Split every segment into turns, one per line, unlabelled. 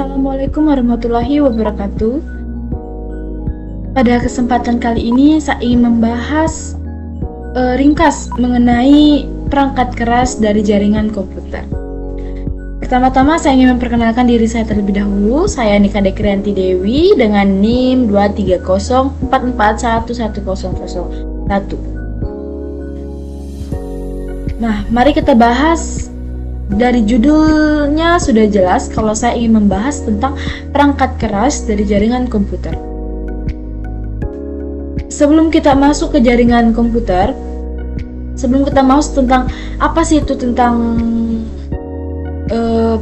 Assalamualaikum warahmatullahi wabarakatuh. Pada kesempatan kali ini saya ingin membahas ringkas mengenai perangkat keras dari jaringan komputer. Pertama-tama saya ingin memperkenalkan diri saya terlebih dahulu. Saya Nika Dekrianti Dewi dengan NIM 230441101. Nah, mari kita bahas. Dari judulnya sudah jelas kalau saya ingin membahas tentang perangkat keras dari jaringan komputer. Sebelum kita masuk ke jaringan komputer, sebelum kita masuk tentang apa sih itu tentang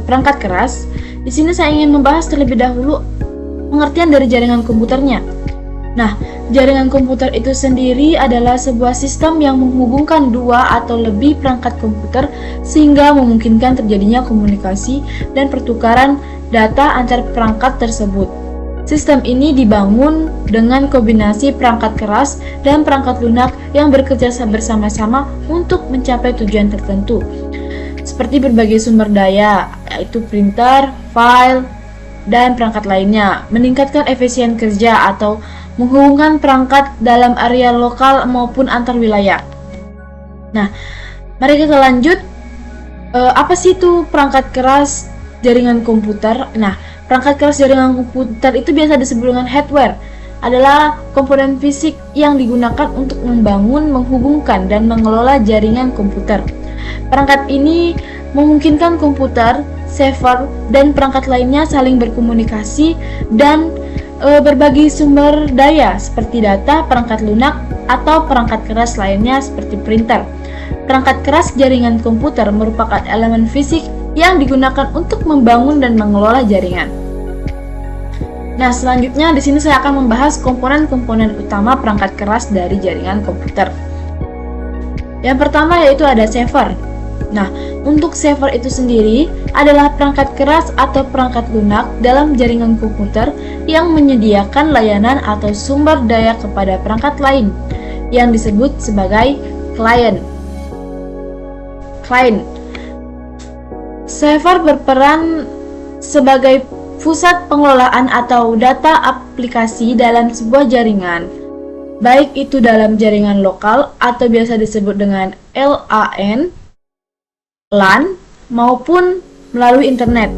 perangkat keras, di sini saya ingin membahas terlebih dahulu pengertian dari jaringan komputernya. Nah, jaringan komputer itu sendiri adalah sebuah sistem yang menghubungkan dua atau lebih perangkat komputer sehingga memungkinkan terjadinya komunikasi dan pertukaran data antar perangkat tersebut. Sistem ini dibangun dengan kombinasi perangkat keras dan perangkat lunak yang bekerja bersama-sama untuk mencapai tujuan tertentu, seperti berbagai sumber daya, yaitu printer, file, dan perangkat lainnya, meningkatkan efisien kerja atau menghubungkan perangkat dalam area lokal maupun antar wilayah. Nah, mari kita lanjut. Apa sih itu perangkat keras jaringan komputer? Nah, perangkat keras jaringan komputer itu biasa disebut dengan hardware. Adalah komponen fisik yang digunakan untuk membangun, menghubungkan, dan mengelola jaringan komputer. Perangkat ini memungkinkan komputer, server, dan perangkat lainnya saling berkomunikasi dan berbagi sumber daya seperti data, perangkat lunak, atau perangkat keras lainnya seperti printer. Perangkat keras jaringan komputer merupakan elemen fisik yang digunakan untuk membangun dan mengelola jaringan. Nah, selanjutnya di sini saya akan membahas komponen-komponen utama perangkat keras dari jaringan komputer. Yang pertama yaitu ada server. Nah, untuk server itu sendiri adalah perangkat keras atau perangkat lunak dalam jaringan komputer yang menyediakan layanan atau sumber daya kepada perangkat lain yang disebut sebagai klien. Server berperan sebagai pusat pengelolaan atau data aplikasi dalam sebuah jaringan, baik itu dalam jaringan lokal atau biasa disebut dengan LAN maupun melalui internet.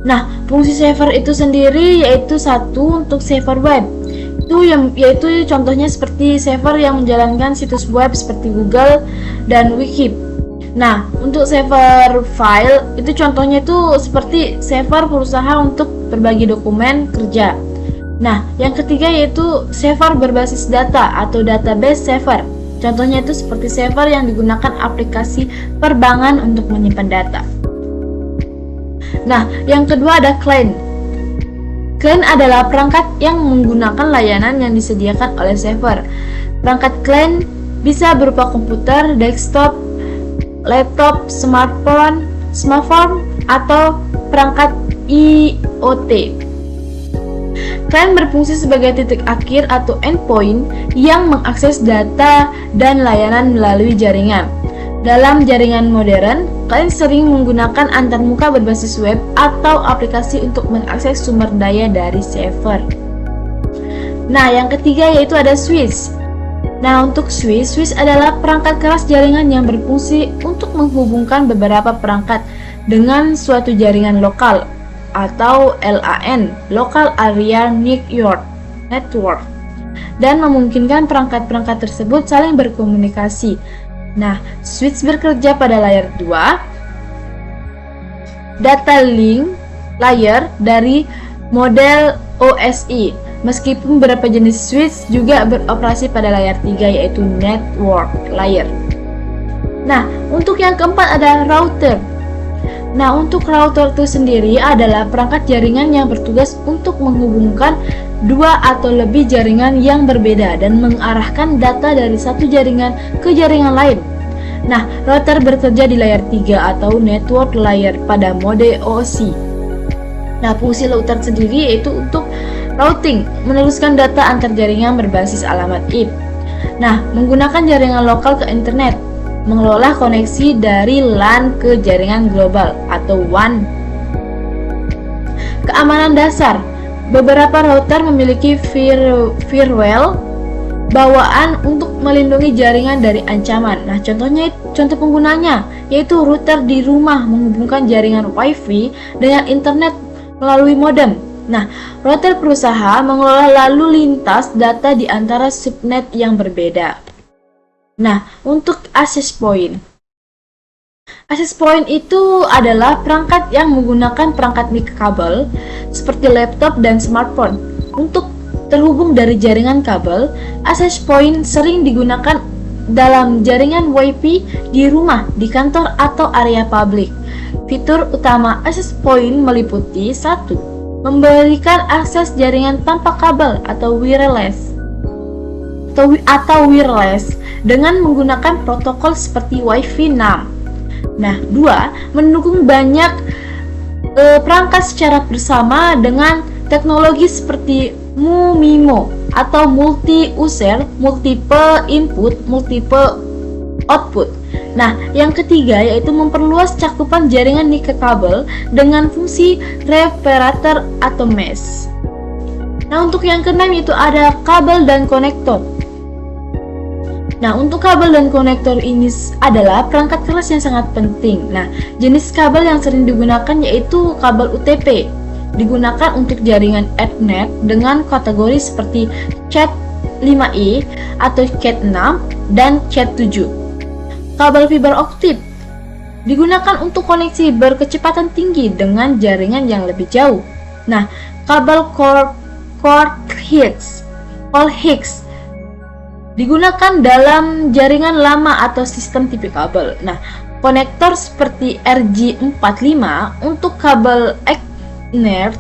Nah, fungsi server itu sendiri yaitu satu untuk server web. Yaitu contohnya seperti server yang menjalankan situs web seperti Google dan Wiki. Nah, untuk server file itu contohnya itu seperti server perusahaan untuk berbagi dokumen kerja. Nah, yang ketiga yaitu server berbasis data atau database server. Contohnya itu seperti server yang digunakan aplikasi perbankan untuk menyimpan data. Nah, yang kedua ada client. Client adalah perangkat yang menggunakan layanan yang disediakan oleh server. Perangkat client bisa berupa komputer, desktop, laptop, smartphone, atau perangkat IoT. Client berfungsi sebagai titik akhir atau endpoint yang mengakses data dan layanan melalui jaringan. Dalam jaringan modern, client sering menggunakan antarmuka berbasis web atau aplikasi untuk mengakses sumber daya dari server. Nah, yang ketiga yaitu ada switch. Nah, untuk switch adalah perangkat keras jaringan yang berfungsi untuk menghubungkan beberapa perangkat dengan suatu jaringan lokal atau LAN, Local Area Network, dan memungkinkan perangkat-perangkat tersebut saling berkomunikasi. Nah, switch bekerja pada layer 2, data link layer dari model OSI, meskipun beberapa jenis switch juga beroperasi pada layer 3 yaitu network layer. Nah, untuk yang keempat ada router. Nah, untuk router itu sendiri adalah perangkat jaringan yang bertugas untuk menghubungkan dua atau lebih jaringan yang berbeda dan mengarahkan data dari satu jaringan ke jaringan lain. Nah, router bekerja di layer 3 atau network layer pada mode OSI. Nah, fungsi router sendiri yaitu untuk routing, meneruskan data antar jaringan berbasis alamat IP. Nah, menggunakan jaringan lokal ke internet, mengelola koneksi dari LAN ke jaringan global atau WAN. Keamanan dasar. Beberapa router memiliki firewall bawaan untuk melindungi jaringan dari ancaman. Nah, contoh penggunanya yaitu router di rumah menghubungkan jaringan WiFi dengan internet melalui modem. Nah, router perusahaan mengelola lalu lintas data di antara subnet yang berbeda. Nah, untuk access point. Access point itu adalah perangkat yang menggunakan perangkat kabel seperti laptop dan smartphone. Untuk terhubung dari jaringan kabel, access point sering digunakan dalam jaringan WiFi di rumah, di kantor, atau area publik. Fitur utama access point meliputi 1. Memberikan akses jaringan tanpa kabel atau wireless dengan menggunakan protokol seperti Wi-Fi 6. Nah, 2. Mendukung banyak perangkat secara bersama dengan teknologi seperti MU-MIMO atau multi-user, multiple input, multiple output. Nah, yang ketiga yaitu memperluas cakupan jaringan kabel dengan fungsi reparator atau mesh. Nah, untuk yang keenam itu ada kabel dan konektor. Nah, untuk kabel dan konektor ini adalah perangkat keras yang sangat penting. Nah, jenis kabel yang sering digunakan yaitu kabel UTP. Digunakan untuk jaringan Ethernet dengan kategori seperti Cat5e atau Cat6 dan Cat7. Kabel fiber optik digunakan untuk koneksi berkecepatan tinggi dengan jaringan yang lebih jauh. Nah, kabel Coaxial digunakan dalam jaringan lama atau sistem TV kabel. Nah, konektor seperti RJ45 untuk kabel Ethernet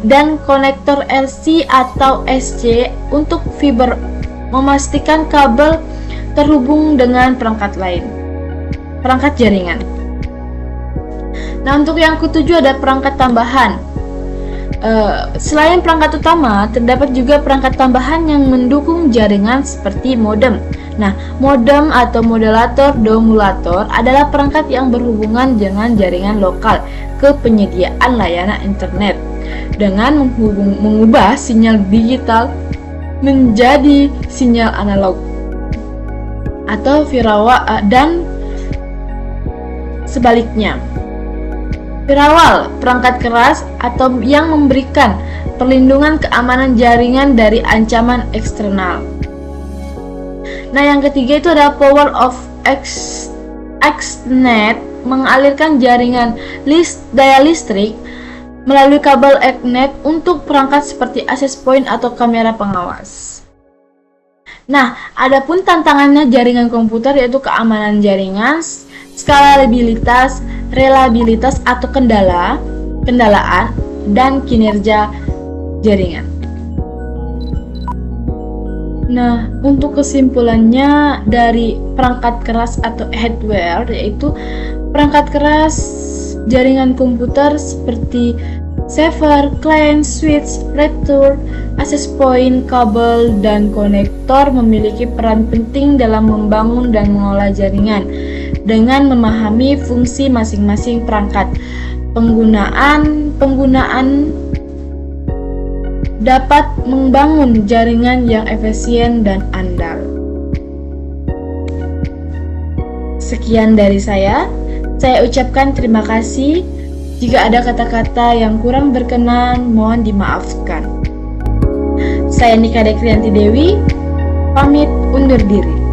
dan konektor RC atau SC untuk fiber memastikan kabel terhubung dengan perangkat jaringan. Nah, untuk yang ketujuh ada perangkat tambahan. Selain perangkat utama, terdapat juga perangkat tambahan yang mendukung jaringan seperti modem. Nah, modem atau modulator demulator adalah perangkat yang berhubungan dengan jaringan lokal ke penyediaan layanan internet dengan mengubah sinyal digital menjadi sinyal analog atau firewall dan sebaliknya. Firewall, perangkat keras atau yang memberikan perlindungan keamanan jaringan dari ancaman eksternal. Nah, yang ketiga itu ada power of Ethernet, mengalirkan jaringan daya listrik melalui kabel Ethernet untuk perangkat seperti access point atau kamera pengawas. Nah, adapun tantangannya jaringan komputer yaitu keamanan jaringan, skalabilitas, reliabilitas atau kendalaan, dan kinerja jaringan. Nah, untuk kesimpulannya dari perangkat keras atau hardware yaitu perangkat keras jaringan komputer seperti server, client, switch, router, access point, kabel, dan konektor memiliki peran penting dalam membangun dan mengolah jaringan. Dengan memahami fungsi masing-masing perangkat, penggunaan dapat membangun jaringan yang efisien dan andal. Sekian dari saya ucapkan terima kasih. Jika ada kata-kata yang kurang berkenan, mohon dimaafkan. Saya Nika Dekrianti Dewi, pamit undur diri.